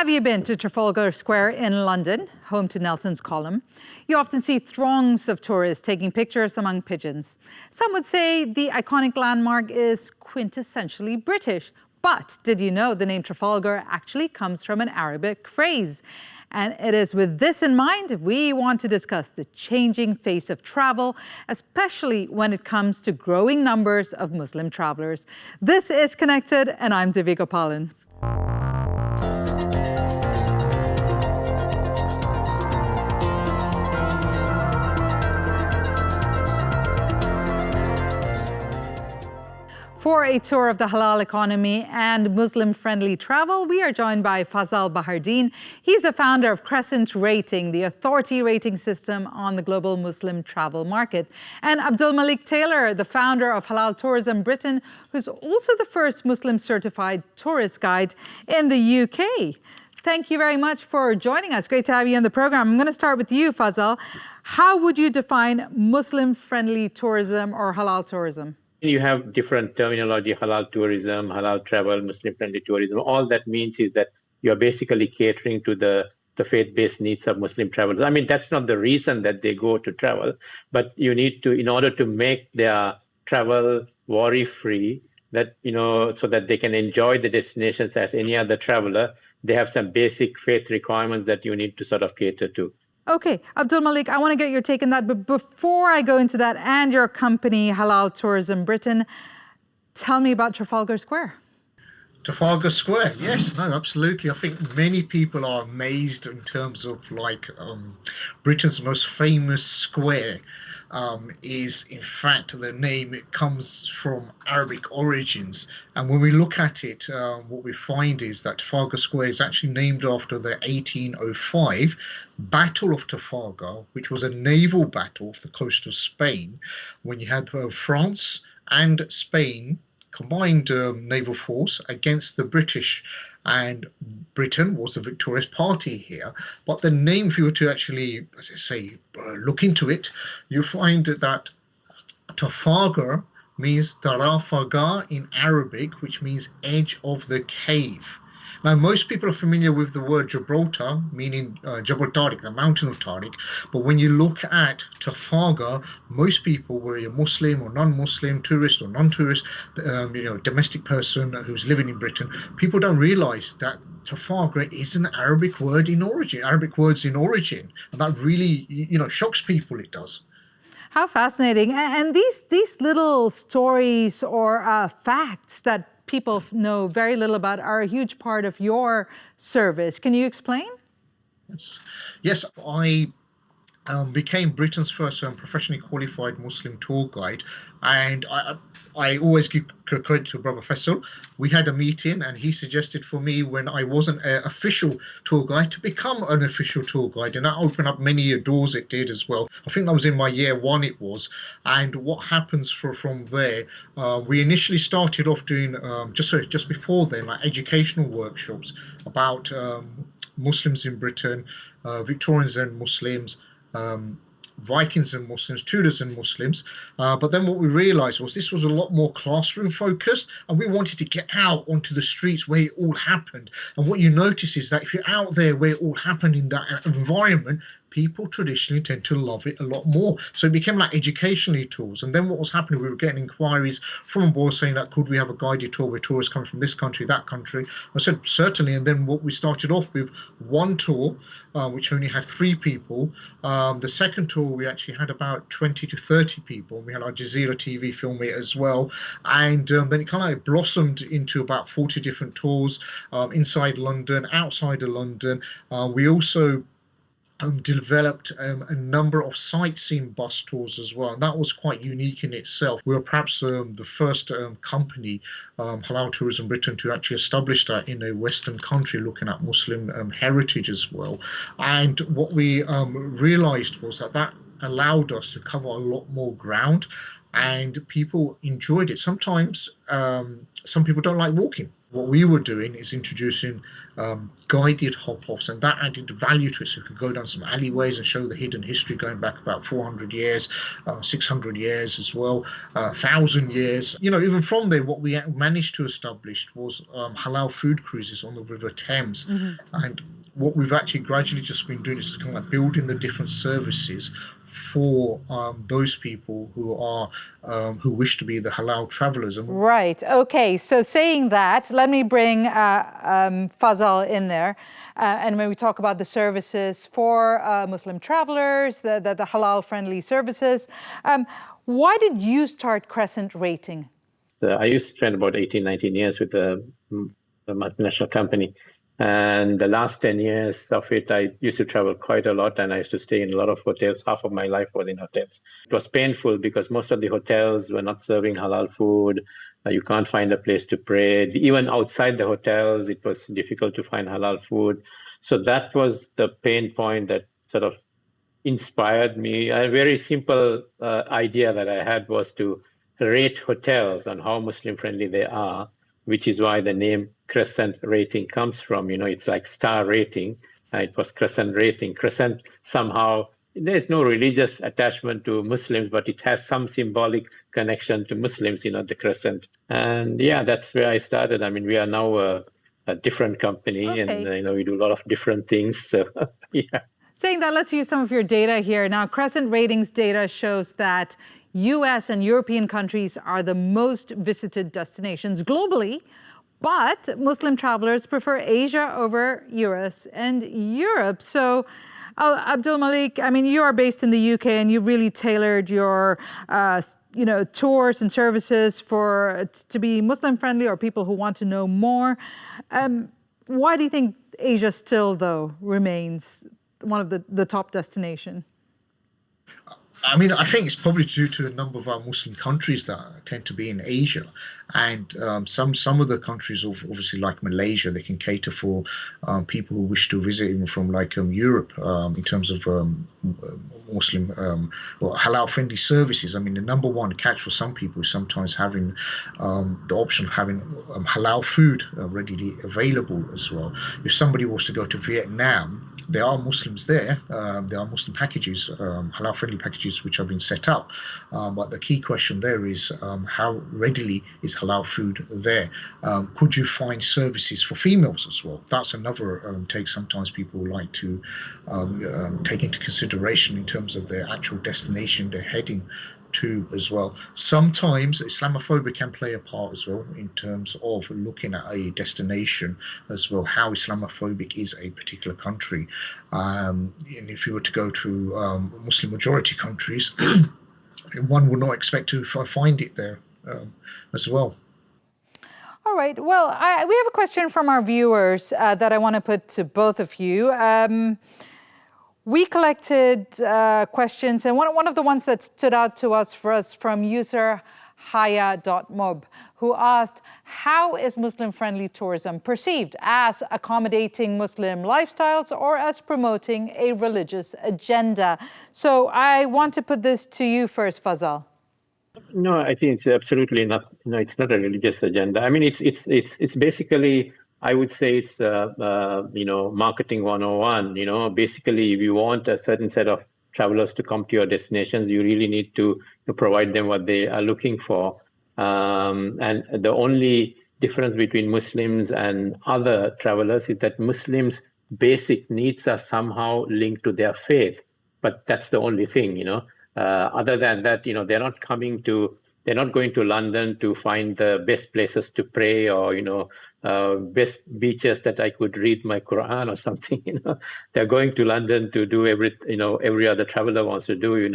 Have you been to Trafalgar Square in London, home to Nelson's column? You often see throngs of tourists taking pictures among pigeons. Some would say the iconic landmark is quintessentially British. But did you know the name Trafalgar actually comes from an Arabic phrase? And it is with this in mind, we want to discuss the changing face of travel, especially when it comes to growing numbers of Muslim travelers. This is Connected, and I'm Devika Palan. For a tour of the halal economy and Muslim-friendly travel, we are joined by Fazal Bahardeen. He's the founder of CrescentRating, the authority rating system on the global Muslim travel market. And AbdulMaalik Tailor, the founder of Halal Tourism Britain, who's also the first Muslim-certified tourist guide in the UK. Thank you very much for joining us. Great to have you on the program. I'm going to start with you, Fazal. How would you define Muslim-friendly tourism or halal tourism? You have different terminology: halal tourism, halal travel, Muslim-friendly tourism. All that means is that you're basically catering to the faith-based needs of Muslim travelers. I mean, that's not the reason that they go to travel, but you need to, in order to make their travel worry-free, that, so that they can enjoy the destinations as any other traveler, they have some basic faith requirements that you need to sort of cater to. Okay, AbdulMaalik, I want to get your take on that. But before I go into that and your company, Halal Tourism Britain, tell me about Trafalgar Square. Trafalgar Square, yes, no, absolutely. I think many people are amazed in terms of Britain's most famous square is in fact the name. It comes from Arabic origins, and when we look at it, what we find is that Trafalgar Square is actually named after the 1805 Battle of Trafalgar, which was a naval battle off the coast of Spain, when you had France and Spain combined naval force against the British, and Britain was the victorious party here. But the name, if you were to actually, as I say, look into it, you find that Trafalgar means Trafalgar in Arabic, which means edge of the cave. Now, most people are familiar with the word Gibraltar, meaning Jabal Tariq, the mountain of Tariq. But when you look at Trafalgar, most people, whether you're Muslim or non-Muslim, tourist or non-tourist, domestic person who's living in Britain, people don't realize that Trafalgar is an Arabic word in origin, Arabic words in origin. And that really, shocks people, it does. How fascinating. And these little stories or facts that people know very little about are a huge part of your service. Can you explain? Yes, I became Britain's first professionally qualified Muslim tour guide, and I always give credit to Brother Fazal. We had a meeting, and he suggested for me, when I wasn't an official tour guide, to become an official tour guide, and that opened up many doors. It did as well. I think that was in my year one. It was, and what happens from there? We initially started off doing just before then, like educational workshops about Muslims in Britain, Victorians and Muslims, Vikings and Muslims, Tudors and Muslims. But then what we realized was this was a lot more classroom focused, and we wanted to get out onto the streets where it all happened. And what you notice is that if you're out there where it all happened in that environment, people traditionally tend to love it a lot more. So it became like educationally tours. And then what was happening, we were getting inquiries from abroad saying that, could we have a guided tour where tourists come from this country, that country? I said, certainly. And then what we started off with, one tour, which only had 3 people. The second tour, we actually had about 20 to 30 people. We had our Jazeera TV film it as well. And then it kind of blossomed into about 40 different tours inside London, outside of London. We also developed a number of sightseeing bus tours as well, and that was quite unique in itself. We were perhaps the first company, Halal Tourism Britain, to actually establish that in a Western country, looking at Muslim heritage as well. And what we realized was that allowed us to cover a lot more ground, and people enjoyed it. Sometimes some people don't like walking. What we were doing is introducing guided hop-ups, and that added value to it. So we could go down some alleyways and show the hidden history going back about 400 years, 600 years as well, 1,000 years. Even from there, what we managed to establish was halal food cruises on the River Thames. And what we've actually gradually just been doing is kind of like building the different services for those people who wish to be the halal travelers. Right. Okay. So saying that, let me bring Fazal in there. And when we talk about the services for Muslim travelers, the halal-friendly services, why did you start Crescent Rating? I used to spend about 18, 19 years with a multinational company. And the last 10 years of it, I used to travel quite a lot, and I used to stay in a lot of hotels. Half of my life was in hotels. It was painful because most of the hotels were not serving halal food. You can't find a place to pray. Even outside the hotels, it was difficult to find halal food. So that was the pain point that sort of inspired me. A very simple idea that I had was to rate hotels on how Muslim-friendly they are, which is why the name Crescent Rating comes from. It's like star rating. It was Crescent Rating. Crescent, somehow, there's no religious attachment to Muslims, but it has some symbolic connection to Muslims, the crescent. And yeah, that's where I started. I mean, we are now a different company, Okay. And we do a lot of different things. So yeah. Saying that, let's use some of your data here. Now, Crescent Ratings data shows that US and European countries are the most visited destinations globally, but Muslim travelers prefer Asia over US and Europe. So, AbdulMaalik, I mean, you are based in the UK and you've really tailored your tours and services to be Muslim friendly or people who want to know more. Why do you think Asia still, though, remains one of the top destination? I mean, I think it's probably due to a number of our Muslim countries that tend to be in Asia, and some of the countries, obviously like Malaysia, they can cater for people who wish to visit even from like Europe in terms of Muslim or halal-friendly services. I mean, the number one catch for some people is sometimes having the option of having halal food readily available as well. If somebody was to go to Vietnam, there are Muslims there. There are Muslim packages, halal-friendly packages, which have been set up. But the key question there is how readily is halal food there? Could you find services for females as well? That's another take sometimes people like to take into consideration in terms of their actual destination they're heading to as well. Sometimes Islamophobia can play a part as well in terms of looking at a destination as well, how Islamophobic is a particular country. And if you were to go to Muslim majority countries, one would not expect to find it there as well. All right. Well, we have a question from our viewers that I want to put to both of you. We collected questions, and one of the ones that stood out to us from user haya.mob, who asked, how is Muslim-friendly tourism perceived? As accommodating Muslim lifestyles or as promoting a religious agenda? So I want to put this to you first, Fazal. No, I think it's absolutely not. No, it's not a religious agenda. I mean, it's basically, I would say it's marketing 101. Basically, if you want a certain set of travelers to come to your destinations, you really need to provide them what they are looking for. And the only difference between Muslims and other travelers is that Muslims' basic needs are somehow linked to their faith, but that's the only thing. Other than that, they're not going to London to find the best places to pray or, best beaches that I could read my Quran or something. They're going to London to do every other traveler wants to do.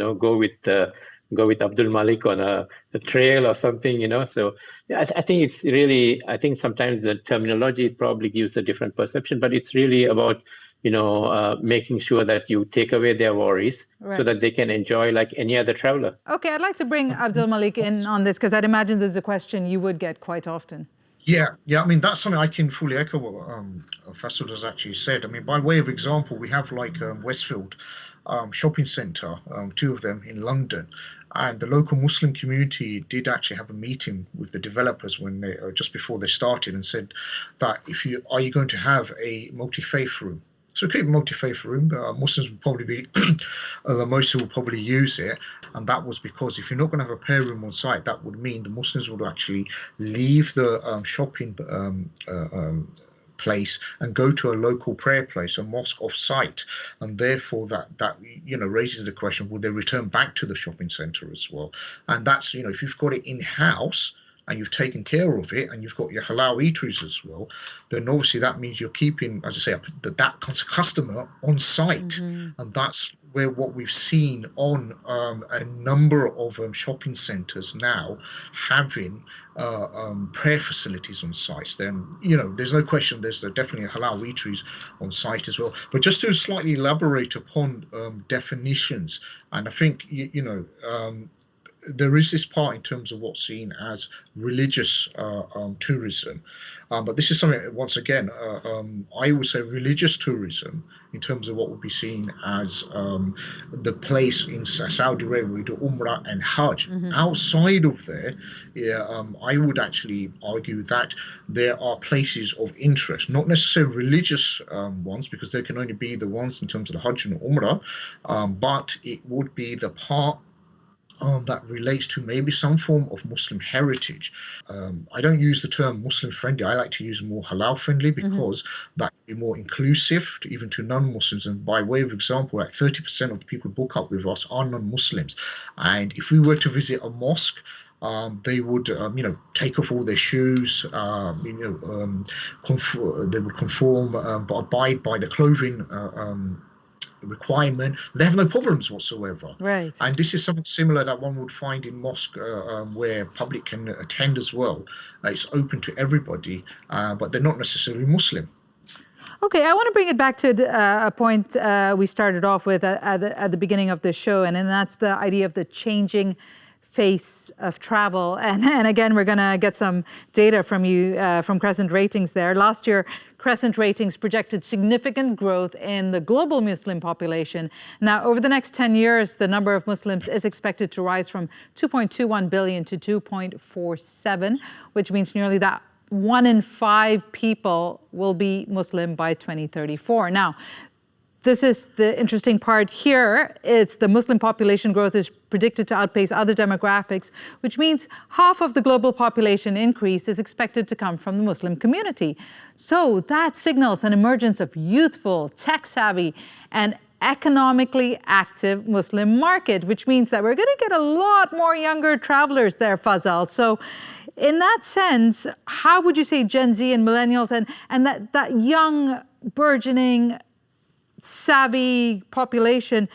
Go with AbdulMaalik on a trail or something. So yeah, I think it's really. I think sometimes the terminology probably gives a different perception, but it's really about making sure that you take away their worries, right, so that they can enjoy like any other traveler. Okay, I'd like to bring AbdulMaalik in on this because I'd imagine this is a question you would get quite often. Yeah. I mean, that's something I can fully echo what Fazal has actually said. I mean, by way of example, we have like Westfield shopping centre, two of them in London. And the local Muslim community did actually have a meeting with the developers when they, just before they started, and said that are you going to have a multi-faith room? So keep a multi-faith room. Muslims will probably be the most who will probably use it, and that was because if you're not going to have a prayer room on site, that would mean the Muslims would actually leave the shopping place and go to a local prayer place, a mosque off site, and therefore that raises the question: would they return back to the shopping centre as well? And that's if you've got it in house and you've taken care of it, and you've got your halal eateries as well, then obviously that means you're keeping, as I say, that customer on site, and that's where what we've seen on a number of shopping centres now having prayer facilities on sites. Then there's no question there's definitely halal eateries on site as well. But just to slightly elaborate upon definitions, and I think there is this part in terms of what's seen as religious tourism, but this is something, once again, I would say religious tourism in terms of what would be seen as the place in Saudi Arabia we do Umrah and Hajj. Outside of there, I would actually argue that there are places of interest, not necessarily religious ones, because they can only be the ones in terms of the Hajj and Umrah, but it would be the part that relates to maybe some form of Muslim heritage. I don't use the term Muslim friendly. I like to use more halal friendly, because that would be more inclusive even to non-Muslims. And by way of example, like 30% of the people who book up with us are non-Muslims. And if we were to visit a mosque, they would, take off all their shoes. They would conform, abide by the clothing requirement. They have no problems whatsoever. Right. And this is something similar that one would find in mosque where public can attend as well. It's open to everybody, but they're not necessarily Muslim. Okay, I want to bring it back to a point we started off with at the beginning of the show, and that's the idea of the changing face of travel. And again, we're going to get some data from you, from Crescent Ratings there. Last year, Crescent Ratings projected significant growth in the global Muslim population. Now, over the next 10 years, the number of Muslims is expected to rise from 2.21 billion to 2.47, which means nearly that 1 in 5 people will be Muslim by 2034. Now, this is the interesting part here. It's the Muslim population growth is predicted to outpace other demographics, which means half of the global population increase is expected to come from the Muslim community. So that signals an emergence of youthful, tech-savvy, and economically active Muslim market, which means that we're going to get a lot more younger travelers there, Fazal. So in that sense, how would you say Gen Z and millennials and that young, burgeoning, savvy population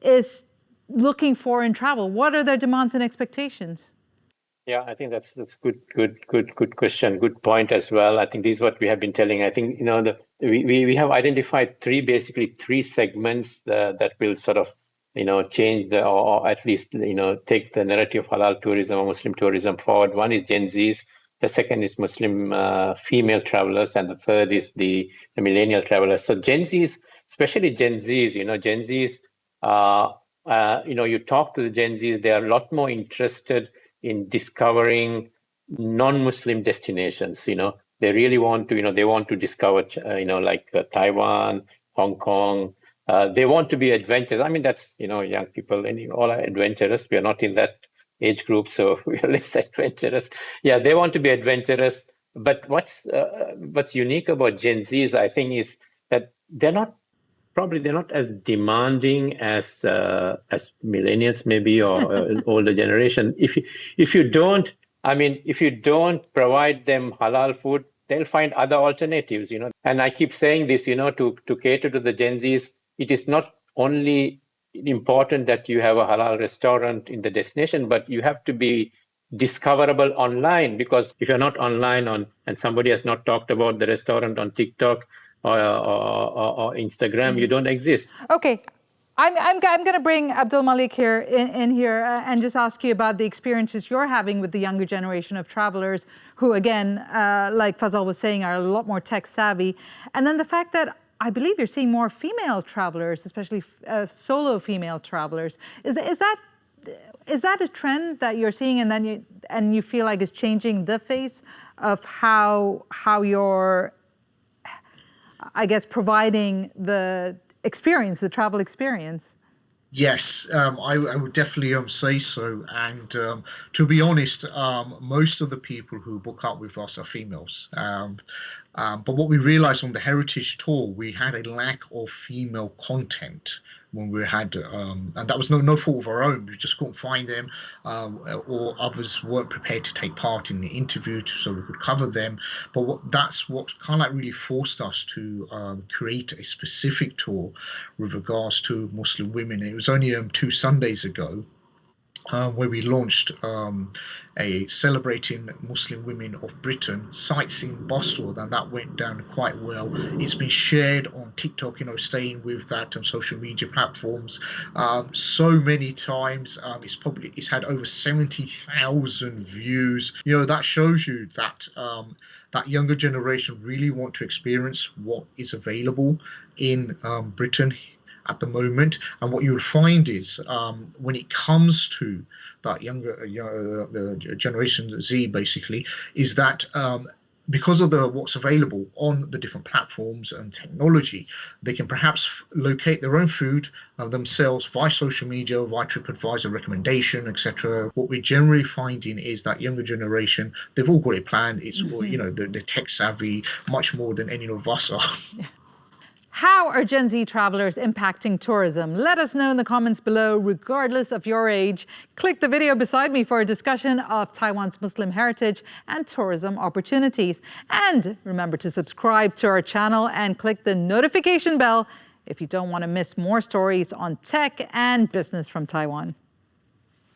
is looking for in travel? What are their demands and expectations? Yeah, I think that's good question, good point as well. I think this is what we have been telling. I think we have identified basically three segments that will sort of change or at least take the narrative of halal tourism or Muslim tourism forward. One is Gen Zs. The second is Muslim female travelers, and the third is the millennial travelers. So Gen Zs, especially Gen Zs, Gen Zs, you talk to the Gen Zs, they are a lot more interested in discovering non-Muslim destinations. They really want to, they want to discover, like Taiwan, Hong Kong. They want to be adventurous. I mean, that's, young people, and all are adventurous. We are not in that age group, so we are less adventurous. Yeah, they want to be adventurous. But what's unique about Gen Zs, I think, is that they're not as demanding as millennials maybe, or an older generation. If you don't provide them halal food, they'll find other alternatives. And I keep saying this, to cater to the Gen Zs, it is not only important that you have a halal restaurant in the destination, but you have to be discoverable online, because if you're not online and somebody has not talked about the restaurant on TikTok or Instagram, you don't exist. Okay, I'm going to bring AbdulMaalik here in here and just ask you about the experiences you're having with the younger generation of travelers who, again, like Fazal was saying, are a lot more tech savvy, and then the fact that I believe you're seeing more female travelers, especially solo female travelers. Is that is that a trend that you're seeing, and then you feel like it's changing the face of how you're, I guess, providing the experience, the travel experience? Yes, I would definitely say so. And to be honest, most of the people who book up with us are females. But what we realized on the Heritage Tour, we had a lack of female content when we had, and that was no fault of our own. We just couldn't find them, or others weren't prepared to take part in the interview, so we could cover them. But that's what kind of like really forced us to create a specific tour with regards to Muslim women. It was only 2 Sundays ago where we launched a celebrating Muslim women of Britain sightseeing bus tour, and that went down quite well. It's been shared on TikTok, staying with that on social media platforms so many times. It's had over 70,000 views. That shows you that that younger generation really want to experience what is available in Britain at the moment. And what you'll find is when it comes to that younger the Generation Z, basically, is that because of what's available on the different platforms and technology, they can perhaps locate their own food themselves via social media, via TripAdvisor recommendation, etc. What we're generally finding is that younger generation, they've all got it planned. It's they're tech savvy much more than any of us are. Yeah. How are Gen Z travelers impacting tourism? Let us know in the comments below, regardless of your age. Click the video beside me for a discussion of Taiwan's Muslim heritage and tourism opportunities. And remember to subscribe to our channel and click the notification bell if you don't want to miss more stories on tech and business from Taiwan.